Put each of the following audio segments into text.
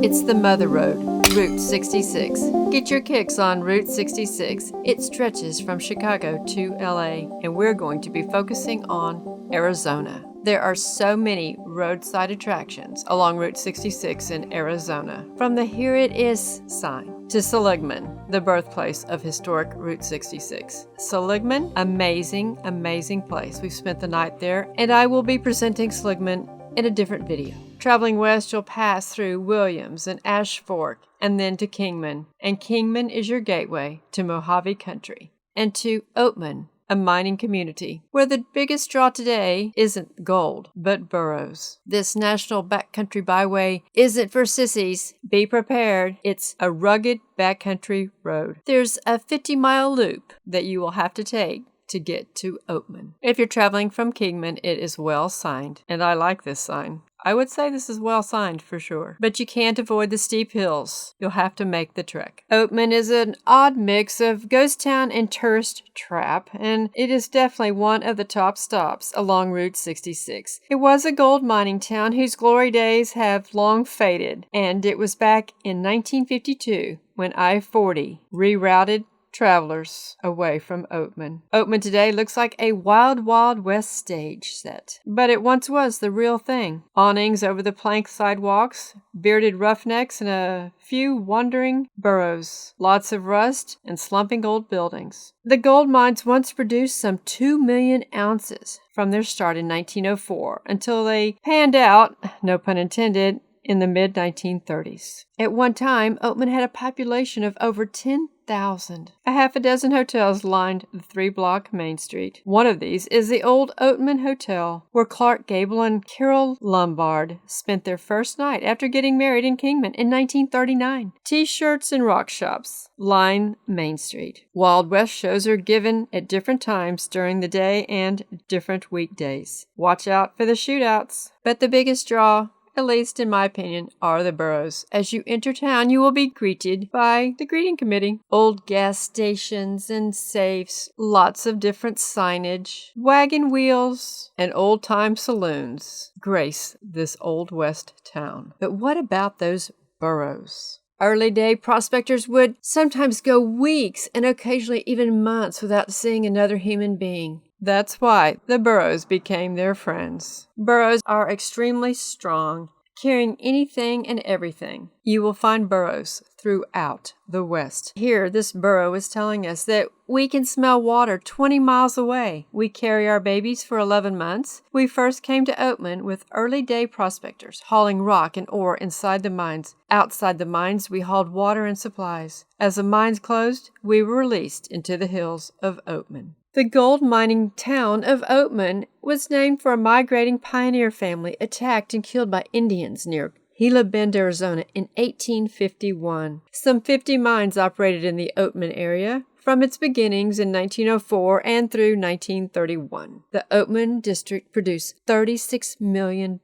It's the Mother Road, Route 66. Get your kicks on Route 66. It stretches from Chicago to LA, and we're going to be focusing on Arizona. There are so many roadside attractions along Route 66 in Arizona. From the Here It Is sign to Seligman, the birthplace of historic Route 66. Seligman, amazing place. We've spent the night there, and I will be presenting Seligman in a different video. Traveling west, you'll pass through Williams and Ash Fork, and then to Kingman. And Kingman is your gateway to Mojave country and to Oatman, a mining community where the biggest draw today isn't gold, but burros. This national backcountry byway isn't for sissies. Be prepared. It's a rugged backcountry road. There's a 50-mile loop that you will have to take to get to Oatman. If you're traveling from Kingman, it is well signed, and I like this sign. I would say this is well signed for sure, but you can't avoid the steep hills. You'll have to make the trek. Oatman is an odd mix of ghost town and tourist trap, and it is definitely one of the top stops along Route 66. It was a gold mining town whose glory days have long faded, and it was back in 1952 when I-40 rerouted travelers away from Oatman. Oatman today looks like a wild west stage set, but it once was the real thing. Awnings over the plank sidewalks, bearded roughnecks, and a few wandering burros. Lots of rust and slumping old buildings. The gold mines once produced some 2 million ounces from their start in 1904 until they panned out, no pun intended, in the mid-1930s. At one time, Oatman had a population of over 10,000. A half a dozen hotels lined the 3-block Main Street. One of these is the old Oatman Hotel, where Clark Gable and Carol Lombard spent their first night after getting married in Kingman in 1939. T-shirts and rock shops line Main Street. Wild West shows are given at different times during the day and different weekdays. Watch out for the shootouts. But the biggest draw, at least in my opinion, are the Burros. As you enter town, you will be greeted by the greeting committee. Old gas stations and safes, lots of different signage, wagon wheels, and old-time saloons grace this Old West town. But what about those Burros? Early day prospectors would sometimes go weeks and occasionally even months without seeing another human being. That's why the Burros became their friends. Burros are extremely strong, carrying anything and everything. You will find burros throughout the West. Here, this burro is telling us that we can smell water 20 miles away. We carry our babies for 11 months. We first came to Oatman with early day prospectors hauling rock and ore inside the mines. Outside the mines, we hauled water and supplies. As the mines closed, we were released into the hills of Oatman. The gold mining town of Oatman was named for a migrating pioneer family attacked and killed by Indians near Gila Bend, Arizona in 1851. Some 50 mines operated in the Oatman area from its beginnings in 1904 and through 1931. The Oatman district produced $36 million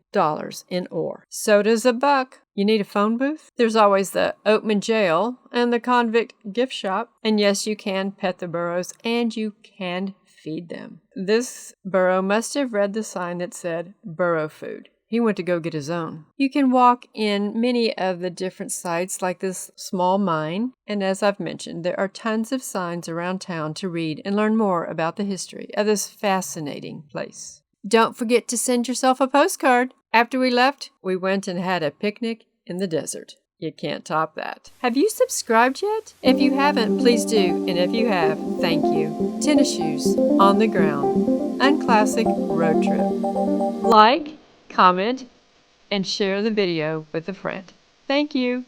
in ore. So does a buck. You need a phone booth? There's always the Oatman jail and the convict gift shop. And yes, you can pet the burros and you can feed them. This burro must have read the sign that said burro food. He went to go get his own. You can walk in many of the different sites like this small mine. And as I've mentioned, there are tons of signs around town to read and learn more about the history of this fascinating place. Don't forget to send yourself a postcard. After we left, we went and had a picnic in the desert. You can't top that. Have you subscribed yet? If you haven't, please do. And if you have, thank you. Tennis shoes on the ground. Unclassic road trip. Like, comment, and share the video with a friend. Thank you.